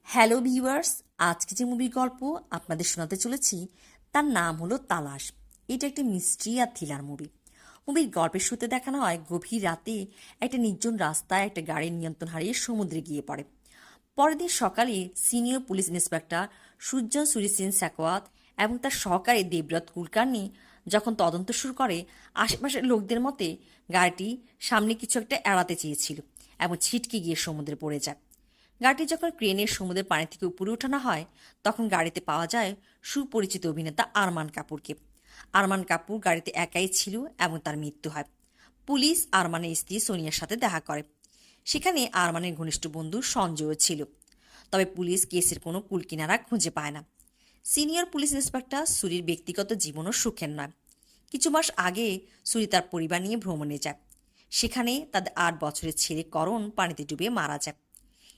Hello viewers, আজকে যে মুভির গল্প আপনাদের শোনাতে চলেছি তার নাম হলো তালাশ। এটা একটা মিস্ট্রি আর থ্রিলার মুভি। মুভির গল্পের শুরুতে দেখানো হয় গভীর রাতে একটা নির্জন রাস্তায় একটা গাড়ির নিয়ন্ত্রণ হারিয়ে সমুদ্রে গিয়ে পড়ে। পরের দিন সকালে senior police inspector Sujan Surisen Sakhawat এবং তার সহকারী দেবব্রত কুলকার্নি যখন তদন্ত শুরু করে, আশেপাশের লোকদের মতে গাড়িটি সামনে কিছু একটা এড়াতে চেয়েছিল এবং ছিটকে গিয়ে সমুদ্রে পড়ে যায়। গাড়িটি যখন ক্রেনের সমুদ্রের পানি থেকে উপরে ওঠানো হয়, তখন গাড়িতে পাওয়া যায় সুপরিচিত অভিনেতা আরমান কাপুরকে। আরমান কাপুর গাড়িতে একাই ছিল এবং তার মৃত্যু হয়। পুলিশ আরমানের স্ত্রী সোনিয়ার সাথে দেখা করে। সেখানে আরমানের ঘনিষ্ঠ বন্ধু সঞ্জয়ও ছিল। তবে পুলিশ কেসের কোনো কুলকিনারা খুঁজে পায় না। সিনিয়র পুলিশ ইন্সপেক্টর সুরির ব্যক্তিগত জীবনও সুখের নয়। কিছু মাস আগে সুরি তার পরিবার নিয়ে ভ্রমণে যায়। সেখানে তাদের 8 বছরের ছেলে করণ পানিতে ডুবে মারা যায়।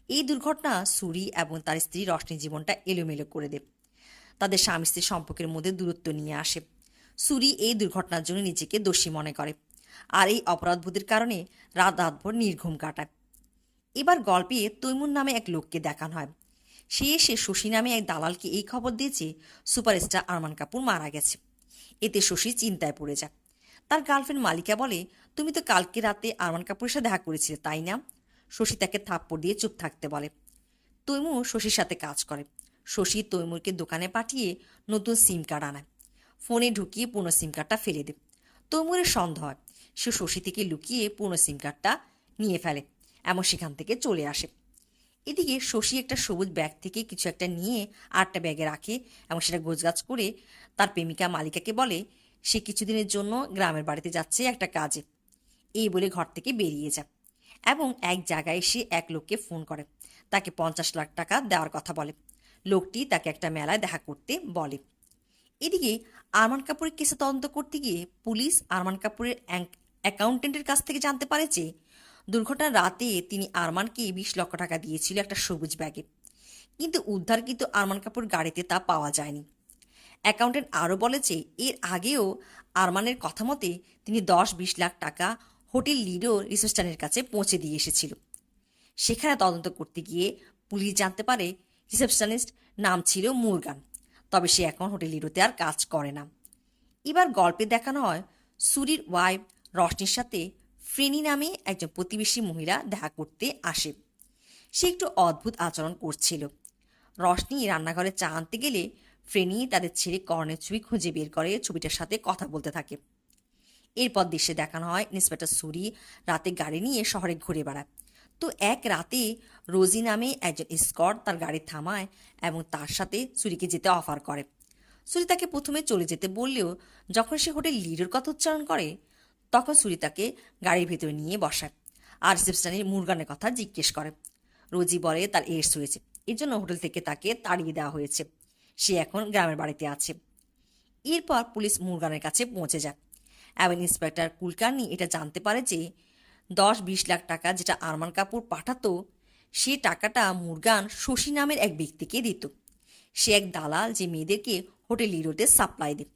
এই দুর্ঘটনা সুরি এবং তার স্ত্রী রশনির জীবনটা এলোমেলো করে দেয়। তাদের স্বামী স্ত্রীর সম্পর্কের মধ্যে দূরত্ব নিয়ে আসে। সুরি এই দুর্ঘটনার জন্য নিজেকে দোষী মনে করে, আর এই অপরাধবোধের কারণে রাত রাতভর নির্ঘুম কাটায়। এবার গল্পে তৈমুর নামে এক লোককে দেখানো হয়। সে এসে শশী নামে এক দালালকে এই খবর দিয়েছে সুপারস্টার আরমান কাপুর মারা গেছে। এতে শশী চিন্তায় পড়ে যায়। তার গার্লফ্রেন্ড মালিকা বলে, তুমি তো কালকে রাতে আরমান কাপুরের সাথে দেখা করেছিলে, তাই না? শশী তাকে থাপ্পড় দিয়ে চুপ থাকতে বলে। তৈমুর শশীর সাথে কাজ করে। শশী তৈমুরকে দোকানে পাঠিয়ে নতুন সিম কার্ড আনায়। ফোনে ঢুকিয়ে পুরনো সিম কার্ডটা ফেলে দেয়। তৈমুরের সন্দেহ হয় সে শশী থেকে লুকিয়ে পুরনো সিম কার্ডটা নিয়ে ফেলে এবং সেখান থেকে চলে আসে। এদিকে শশী একটা সবুজ ব্যাগ থেকে কিছু একটা নিয়ে আরেকটা ব্যাগে রাখে এবং সেটা গোছগাছ করে তার প্রেমিকা মালিকাকে বলে সে কিছুদিনের জন্য গ্রামের বাড়িতে যাচ্ছে একটা কাজে। এই বলে ঘর থেকে বেরিয়ে যায় এবং এক জায়গায় সে এক লোককে ফোন করে। তাকে 50 লাখ টাকা দেওয়ার কথা বলে। লোকটি তাকে একটা মেলায় দেখা করতে বলে। এদিকে আরমান কাপুরের কেসে তদন্ত করতে গিয়ে পুলিশ আরমান কাপুরের অ্যাকাউন্টেন্টের কাছ থেকে জানতে পারে যে দুর্ঘটনার রাতে তিনি আরমানকে 20 লক্ষ টাকা দিয়েছিল একটা সবুজ ব্যাগে, কিন্তু উদ্ধারকৃত আরমান কাপুর গাড়িতে তা পাওয়া যায়নি। অ্যাকাউন্টেন্ট আরও বলে যে এর আগেও আরমানের কথা মতে তিনি 10-20 লাখ টাকা হোটেল লিডো রিসেপশনের কাছে পৌঁছে দিয়ে এসেছিল। সেখানে তদন্ত করতে গিয়ে পুলিশ জানতে পারে রিসেপশনিস্ট নাম ছিল মুরগান, তবে সে এখন হোটেল লিডোতে আর কাজ করে না। এবার গল্পে দেখানো হয় সুরির ওয়াইফ রশনির সাথে ফ্রেনি নামে একজন প্রতিবেশী মহিলা দেখা করতে আসে। সে একটু অদ্ভুত আচরণ করছিল। রশনি রান্নাঘরে চা আনতে গেলে ফ্রেনি তাদের ছেড়ে কর্ণের ছবি খুঁজে বের করে ছবিটার সাথে কথা বলতে থাকে। এরপর দৃশ্যে দেখানো হয় ইন্সপেক্টর সুরি রাতে গাড়ি নিয়ে শহরে ঘুরে বেড়ায়। তো এক রাতে রোজি নামে একজন স্কট তার গাড়ি থামায় এবং তার সাথে সুরিকে যেতে অফার করে। সুরি তাকে প্রথমে চলে যেতে বললেও যখন সে হোটেল লিডোর কথা উচ্চারণ করে, তখন সুরি তাকে গাড়ির ভেতরে নিয়ে বসায় আর রিসেপশনের মুরগানের কথা জিজ্ঞেস করে। রোজি বলে তার এইডস হয়েছে, এর জন্য হোটেল থেকে তাকে তাড়িয়ে দেওয়া হয়েছে। সে এখন গ্রামের বাড়িতে আছে। এরপর পুলিশ মুরগানের কাছে পৌঁছে যায় এবং ইন্সপেক্টর কুলকার্নি এটা জানতে পারে যে 10-20 লাখ টাকা যেটা আরমান কাপুর পাঠাতো, সে টাকাটা মুরগান শশী নামের এক ব্যক্তিকে দিত। সে এক দালাল যে মেয়েদেরকে হোটেল লিডোতে সাপ্লাই দেয়।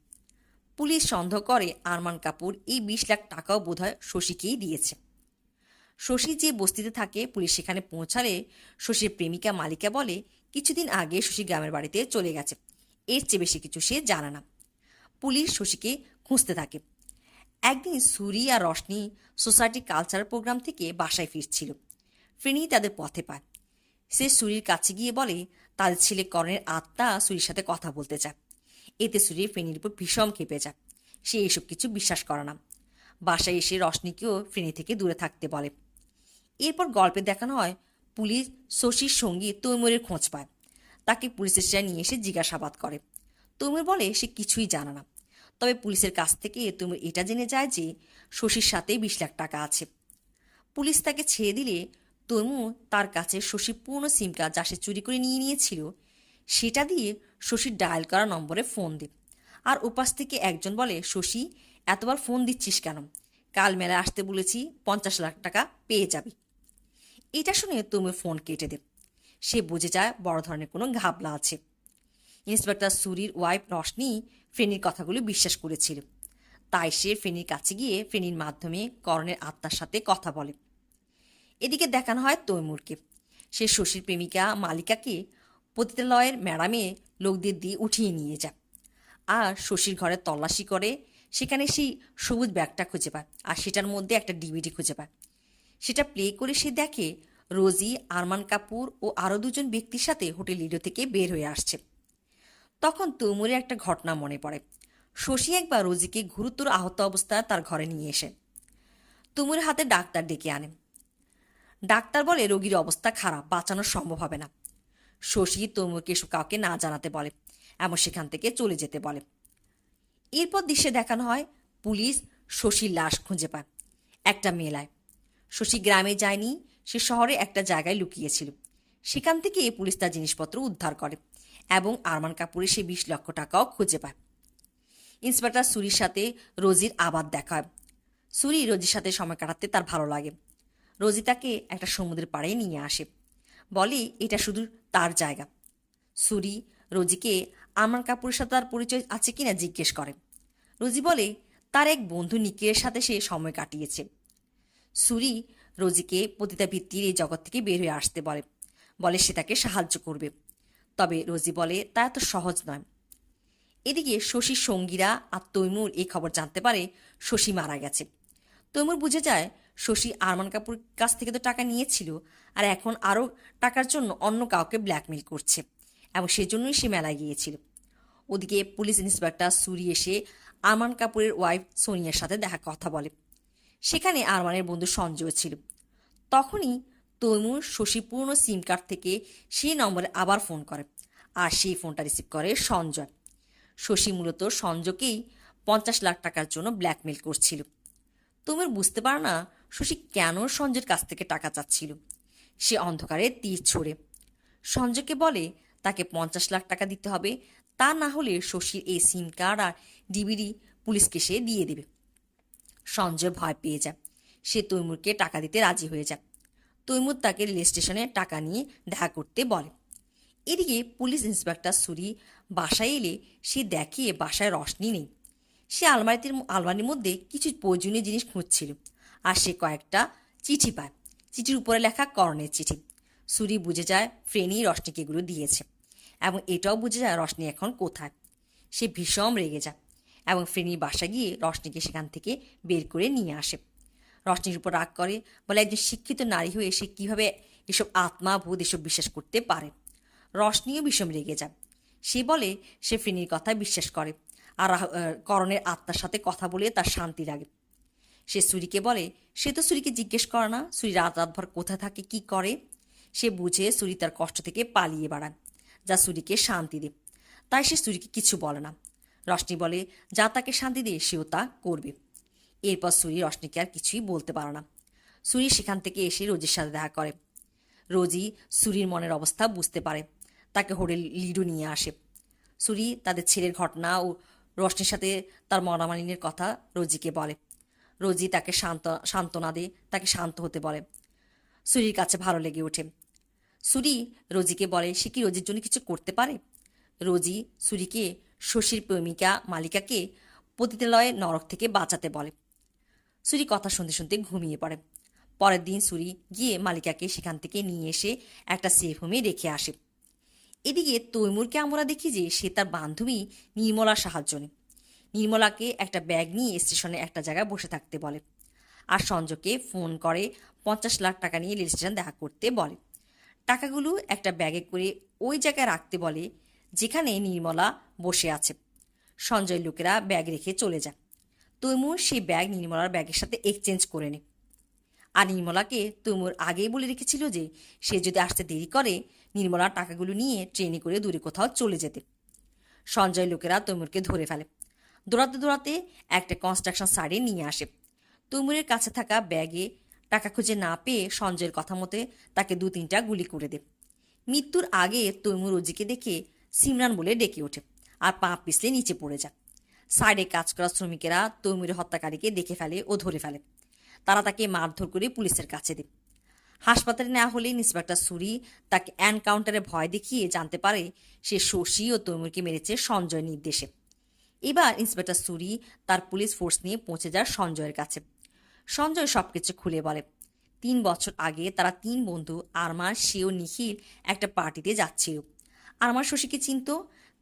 পুলিশ সন্দেহ করে আরমান কাপুর এই 20 লাখ টাকাও বোধহয় শশীকেই দিয়েছে। শশী যে বস্তিতে থাকে পুলিশ সেখানে পৌঁছালে শশীর প্রেমিকা মালিকা বলে কিছুদিন আগে শশী গ্রামের বাড়িতে চলে গেছে, এর চেয়ে বেশি কিছু সে জানে না। পুলিশ শশীকে খুঁজতে থাকে। একদিন সুরি আর রশনি সোসাইটি কালচারাল প্রোগ্রাম থেকে বাসায় ফিরছিল। ফ্রেনি তাদের পথে পায়। সে সুরির কাছে গিয়ে বলে তাদের ছেলে করণের আত্মা সুরির সাথে কথা বলতে চায়। এতে সুরি ফ্রেনির উপর ভীষণ খেপে যায়। সে এসব কিছু বিশ্বাস করে না। বাসায় এসে রশনিকেও ফ্রেনি থেকে দূরে থাকতে বলে। এরপর গল্পে দেখানো হয় পুলিশ শশীর সঙ্গী তৈমুরের খোঁজ পায়। তাকে পুলিশ স্টেশনে নিয়ে এসে জিজ্ঞাসাবাদ করে। তৈমুর বলে সে কিছুই জানে না। তবে পুলিশের কাছ থেকে তৈমুর এটা জেনে যায় যে শশীর সাথে 20 লাখ টাকা আছে। পুলিশ তাকে ছেড়ে দিলে তৈমুর তার কাছে শশীর পুরনো সিম কার্ড যা সে চুরি করে নিয়ে নিয়েছিল সেটা দিয়ে শশীর ডায়াল করা নম্বরে ফোন দেয়। আর উপাস থেকে একজন বলে, শশী এতবার ফোন দিচ্ছিস কেন? কাল মেলায় আসতে বলেছি, 50 লাখ টাকা পেয়ে যাবি। এটা শুনে তৈমুর ফোন কেটে দেয়। সে বুঝে যায় বড় ধরনের কোনো ঘাবলা আছে। ইন্সপেক্টর সুরির ওয়াইফ রশনি ফেনির কথাগুলো বিশ্বাস করেছিল। তাই সে ফেনির কাছে গিয়ে ফেনির মাধ্যমে করণের আত্মার সাথে কথা বলে। এদিকে দেখানো হয় তৈমুরকে। সে শশীর প্রেমিকা মালিকাকে পতিতালয়ের ম্যাডামে লোকদের দিয়ে উঠিয়ে নিয়ে যায়। আর শশীর ঘরে তল্লাশি করে, সেখানে সেই সবুজ ব্যাগটা খুঁজে পায়, আর সেটার মধ্যে একটা ডিভিডি খুঁজে পায়। সেটা প্লে করে সে দেখে রোজি, আরমান কাপুর ও আরও দুজন ব্যক্তির সাথে হোটেল লিডো থেকে বের হয়ে আসছে। তখন তৈমুরের একটা ঘটনা মনে পড়ে। শশী একবার রোজিকে গুরুতর আহত অবস্থায় তার ঘরে নিয়ে এসে তৈমুরের হাতে ডাক্তার ডেকে আনে। ডাক্তার বলে রোগীর অবস্থা খারাপ, বাঁচানো সম্ভব হবে না। শশী তৈমুরকে এসব কাউকে না জানাতে বলে এবং সেখান থেকে চলে যেতে বলে। এরপর দৃশ্যে দেখানো হয় পুলিশ শশীর লাশ খুঁজে পায় একটা মেলায়। শশী গ্রামে যায়নি, সে শহরে একটা জায়গায় লুকিয়েছিল। সেখান থেকে পুলিশ তার জিনিসপত্র উদ্ধার করে এবং আরমান কাপুরের সে 20 লক্ষ টাকাও খুঁজে পায়। ইন্সপেক্টর সুরির সাথে রোজির আবার দেখা হয়। সুরি রোজির সাথে সময় কাটাতে তার ভালো লাগে। রোজি তাকে একটা সমুদ্রের পাড়ে নিয়ে আসে, বলে এটা শুধু তার জায়গা। সুরি রোজিকে আরমান কাপুরের সাথে তার পরিচয় আছে কিনা জিজ্ঞেস করে। রোজি বলে তার এক বন্ধু নিকিরের সাথে সে সময় কাটিয়েছে। সুরি রোজিকে পতিতাবৃত্তির এই জগৎ থেকে বের হয়ে আসতে বলে, বলে সে তাকে সাহায্য করবে। তবে রোজি বলে তা এত সহজ নয়। এদিকে শশীর সঙ্গীরা আর তৈমুর এই খবর জানতে পারে শশী মারা গেছে। তৈমুর বুঝে যায় শশী আরমান কাপুর কাছ থেকে তো টাকা নিয়েছিল, আর এখন আরও টাকার জন্য অন্য কাউকে ব্ল্যাকমেল করছে, এবং সেজন্যই সে মেলায় গিয়েছিল। ওদিকে পুলিশ ইন্সপেক্টর সুরি এসে আরমান কাপুরের ওয়াইফ সোনিয়ার সাথে কথা বলে। সেখানে আরমানের বন্ধু সঞ্জয় ছিল। তখনই তৈমুর শশী পুরনো সিম কার্ড থেকে সেই নম্বরে আবার ফোন করে, আর সেই ফোনটা রিসিভ করে সঞ্জয়। শশী মূলত সঞ্জয়কেই 50 লাখ টাকার জন্য ব্ল্যাকমেল করছিল। তৈমুর বুঝতে পারে না শশী কেন সঞ্জয়ের কাছ থেকে টাকা চাচ্ছিল। সে অন্ধকারে তীর ছোড়ে। সঞ্জয়কে বলে তাকে 50 লাখ টাকা দিতে হবে, তা না হলে শশীর এই সিম কার্ড আর ডিভিডি পুলিশকে সে দিয়ে দেবে। সঞ্জয় ভয় পেয়ে যায়। সে তৈমুরকে টাকা দিতে রাজি হয়ে যায়। তৈমুর তাকে রেল স্টেশনে টাকা নিয়ে দেখা করতে বলে। এদিকে পুলিশ ইন্সপেক্টর সুরি বাসায় এলে সে দেখে বাসায় রশনি নেই। সে আলমারির মধ্যে কিছু প্রয়োজনীয় জিনিস খুঁজছিল, আর সে কয়েকটা চিঠি পায়। চিঠির উপরে লেখা করণের চিঠি। সুরি বুঝে যায় ফ্রেনি রশনিকে এগুলো দিয়েছে, এবং এটাও বুঝে যায় রশনি এখন কোথায়। সে ভীষণ রেগে যায় এবং ফ্রেনির বাসা গিয়ে রশনিকে সেখান থেকে বের করে নিয়ে আসে। রশনির উপর রাগ করে, বলে একজন শিক্ষিত নারী হয়ে সে কীভাবে এসব আত্মা ভূত এসব বিশ্বাস করতে পারে। রশনিও ভীষণ রেগে যায়। সে বলে সে ফ্রেনির কথা বিশ্বাস করে, আর করণের আত্মার সাথে কথা বলে তার শান্তি লাগে। সে সুরিকে বলে সে তো সুরিকে জিজ্ঞেস করে না সুরি রাত রাতভর কোথায় থাকে, কি করে। সে বুঝে সুরি তার কষ্ট থেকে পালিয়ে বেড়ায়, যা সুরিকে শান্তি দেয়। তাই সে সুরিকে কিছু বলে না। রশনি বলে যা তাকে শান্তি দেয় সেও তা করবে। এরপর সুরি রশনিকে আর কিছুই বলতে পারে না। সুরি সেখান থেকে এসে রোজির সাথে দেখা করে। রোজি সুরির মনের অবস্থা বুঝতে পারে, তাকে হোটেল লিডো নিয়ে আসে। সুরি তাদের ছেলের ঘটনা ও রশনির সাথে তার মনামালিনের কথা রোজিকে বলে। রোজি তাকে সান্ত্বনা দেয়, তাকে শান্ত হতে বলে। সুরির কাছে ভালো লেগে ওঠে। সুরি রোজিকে বলে সে কি রোজির জন্য কিছু করতে পারে। রোজি সুরিকে শশীর প্রেমিকা মালিকাকে পতিতালয়ের নরক থেকে বাঁচাতে বলে। সুরি কথা শুনতে শুনতে ঘুমিয়ে পড়ে। পরের দিন সুরি গিয়ে মালিকাকে সেখান থেকে নিয়ে এসে একটা সেফ হোমে রেখে আসে। এদিকে তৈমুরকে আমরা দেখি যে সে তার বান্ধবী নির্মলার সাহায্য নেয়। নির্মলাকে একটা ব্যাগ নিয়ে স্টেশনে একটা জায়গায় বসে থাকতে বলে, আর সঞ্জয়কে ফোন করে 50 লাখ টাকা নিয়ে রেল স্টেশন দেখা করতে বলে। টাকাগুলো একটা ব্যাগে করে ওই জায়গায় রাখতে বলে যেখানে নির্মলা বসে আছে। সঞ্জয়ের লোকেরা ব্যাগ রেখে চলে যায়। তৈমুর সেই ব্যাগ নির্মলার ব্যাগের সাথে এক্সচেঞ্জ করে নেয়। আর নির্মলাকে তৈমুর আগেই বলে রেখেছিল যে সে যদি আসতে দেরি করে নির্মলার টাকাগুলো নিয়ে ট্রেনে করে দূরে কোথাও চলে যেতে। সঞ্জয় লোকেরা তৈমুরকে ধরে ফেলে। দৌড়াতে দৌড়াতে একটা কনস্ট্রাকশন সাইডে নিয়ে আসে। তৈমুরের কাছে থাকা ব্যাগে টাকা খুঁজে না পেয়ে সঞ্জয়ের কথা মতে তাকে 2-3টা গুলি করে দেয়। মৃত্যুর আগে তৈমুর রোজিকে দেখে সিমরান বলে ডেকে ওঠে, আর পা পিছলে নিচে পড়ে যায়। সাইডে কাজ করা শ্রমিকেরা তৈমুরের হত্যাকারীকে দেখে ফেলে ও ধরে ফেলে। তারা তাকে মারধর করে পুলিশের কাছে দেয়। হাসপাতালে নেওয়া হলে ইন্সপেক্টর সুরি তাকে এনকাউন্টারে ভয় দেখিয়ে জানতে পারে সে শশী ও তৈমুরকে মেরেছে সঞ্জয়ের নির্দেশে। এবার ইন্সপেক্টর সুরি তার পুলিশ ফোর্স নিয়ে পৌঁছে যায় সঞ্জয়ের কাছে। সঞ্জয় সবকিছু খুলে বলে 3 বছর আগে তারা 3 বন্ধু আরমান, সে ও নিখিল একটা পার্টিতে যাচ্ছিল, আরমান শশীকে চিনত,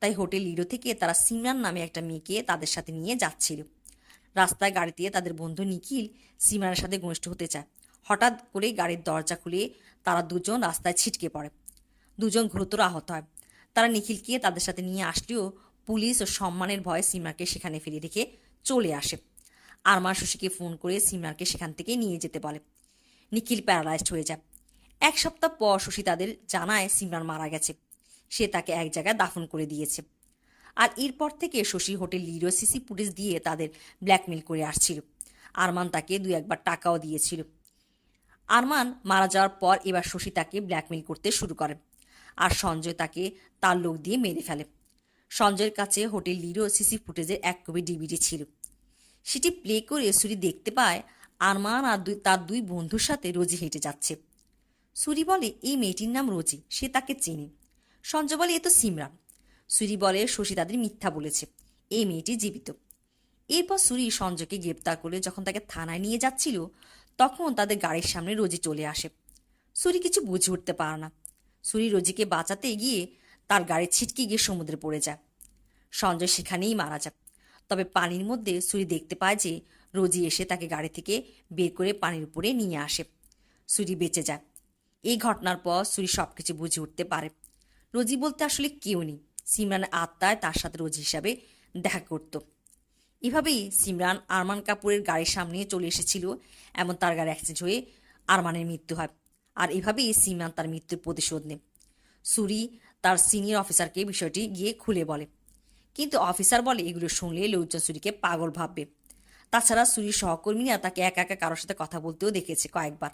তাই হোটেল লিডো থেকে তারা সিমরান নামে একটা মেয়েকে তাদের সাথে নিয়ে যাচ্ছিল। রাস্তায় গাড়িতে তাদের বন্ধু নিখিল সিমরানের সাথে ঘনিষ্ঠ হতে চায়। হঠাৎ করে গাড়ির দরজা খুলে তারা দুজন রাস্তায় ছিটকে পড়ে। দুজন গুরুতর আহত হয়। তারা নিখিলকে তাদের সাথে নিয়ে আসলেও পুলিশ ও সম্মানের ভয়ে সিমরানকে সেখানে ফেলে রেখে চলে আসে। আরমান শশীকে ফোন করে সিমরানকে সেখান থেকে নিয়ে যেতে বলে। নিখিল প্যারালাইজড হয়ে যায়। 1 সপ্তাহ পর শশী তাদের জানায় সিমরান মারা গেছে, সে তাকে এক জায়গায় দাফন করে দিয়েছে। আর এরপর থেকে শশী হোটেল লিডো সিসি ফুটেজ দিয়ে তাদের ব্ল্যাকমেল করে আসছিল। আরমান তাকে 2-1 বার টাকাও দিয়েছিল। আরমান মারা যাওয়ার পর এবার শশী তাকে ব্ল্যাকমেল করতে শুরু করে, আর সঞ্জয় তাকে তার লোক দিয়ে মেরে ফেলে। সঞ্জয়ের কাছে হোটেল লিডো সিসি ফুটেজের 1 কপি ডিভিডি ছিল। সেটি প্লে করে সুরি দেখতে পায় আরমান আর তার 2 বন্ধুর সাথে রোজি হেঁটে যাচ্ছে। সুরি বলে এই মেয়েটির নাম রোজি, সে তাকে চেনে। সঞ্জয় বলে এ তো সিমরান। সুরি বলে শশী তাদের মিথ্যা বলেছে, এই মেয়েটি জীবিত। এরপর সুরি সঞ্জয়কে গ্রেপ্তার করে যখন তাকে থানায় নিয়ে যাচ্ছিল, তখন তাদের গাড়ির সামনে রোজি চলে আসে। সুরি কিছু বুঝে উঠতে পারে না। সুরি রোজিকে বাঁচাতে গিয়ে তার গাড়ি ছিটকে গিয়ে সমুদ্রে পড়ে যায়। সঞ্জয় সেখানেই মারা যায়। তবে পানির মধ্যে সুরি দেখতে পায় যে রোজি এসে তাকে গাড়ি থেকে বের করে পানির উপরে নিয়ে আসে। সুরি বেঁচে যায়। এই ঘটনার পর সুরি সবকিছু বুঝে উঠতে পারে। রোজি বলতে আসলে কেউ নেই, সিমরানের আত্মায় তার সাথে রোজি হিসাবে দেখা করত। এভাবেই সিমরান আরমান কাপুরের গাড়ির সামনে চলে এসেছিল, এমন তার গাড়ি অ্যাক্সিডেন্ট হয়ে আরমানের মৃত্যু হয়। আর এভাবেই সিমরান তার মৃত্যুর প্রতিশোধ নেয়। সুরি তার সিনিয়র অফিসারকে বিষয়টি গিয়ে খুলে বলে, কিন্তু অফিসার বলে এগুলো শুনলে লোকজন সুরিকে পাগল ভাববে। তাছাড়া সুরির সহকর্মীরা তাকে একা একা কারোর সাথে কথা বলতেও দেখেছে কয়েকবার।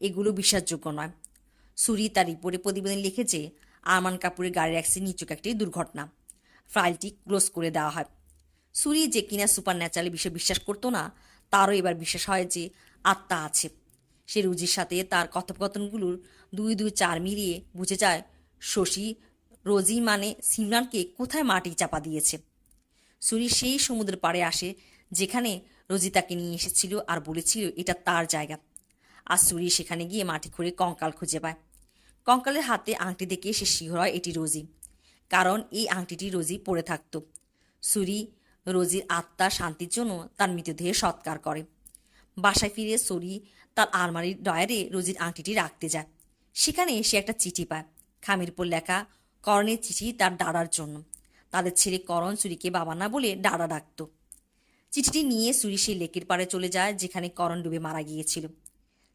এগুলো বিশ্বাসযোগ্য নয়। সুরি তার রিপোর্টে প্রতিবেদন লিখেছে আরমান কাপুরের গাড়ির অ্যাক্সিডেন্ট নিচুক একটি দুর্ঘটনা। ফাইলটি ক্লোজ করে দেওয়া হয়। সুরি যে কিনা সুপার ন্যাচারাল বিষয়ে বিশ্বাস করতো না, তারও এবার বিশ্বাস হয় যে আত্মা আছে। সে রুজির সাথে তার কথোপকথনগুলোর 2-2-4 মিলিয়ে বুঝে যায় শশী রোজি মানে সিমরানকে কোথায় মাটি চাপা দিয়েছে। সুরি সেই সমুদ্রের পাড়ে আসে যেখানে রোজি তাকে নিয়ে এসেছিল আর বলেছিল এটা তার জায়গা। আর সুরি সেখানে গিয়ে মাটি খুঁড়ে কঙ্কাল খুঁজে পায়। কঙ্কালের হাতে আংটি দেখে সে শিওর হয় এটি রোজি, কারণ এই আংটিটি রোজি পরে থাকত। সুরি রোজির আত্মার শান্তির জন্য তার মৃতদেহে সৎকার করে। বাসায় ফিরে সুরি তার আলমারির ডয়ারে রোজির আংটিটি রাখতে যায়। সেখানে সে একটা চিঠি পায়, খামের উপর লেখা করণের চিঠি তার দাদার জন্য। তাদের ছেলে করণ সুরিকে বাবা না বলে দাদা ডাকত। চিঠিটি নিয়ে সুরি সেই লেকের পাড়ে চলে যায় যেখানে করণ ডুবে মারা গিয়েছিল।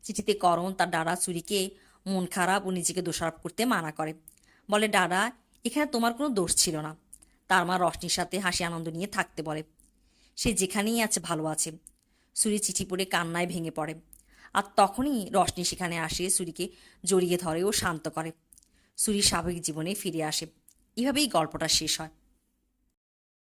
চিঠিতে করণ তার দাদা সুরিকে মন খারাপ ও নিজেকে দোষারোপ করতে মানা করে। বলে দাদা, এখানে তোমার কোনো দোষ ছিল না। তার মা রশনির সাথে হাসি আনন্দ নিয়ে থাকতে বলে। সে যেখানেই আছে ভালো আছে। সুরি চিঠি পড়ে কান্নায় ভেঙে পড়ে। আর তখনই রশনি সেখানে আসে, সুরিকে জড়িয়ে ধরে ও শান্ত করে। সুরি স্বাভাবিক জীবনে ফিরে আসে। এভাবেই গল্পটা শেষ হয়।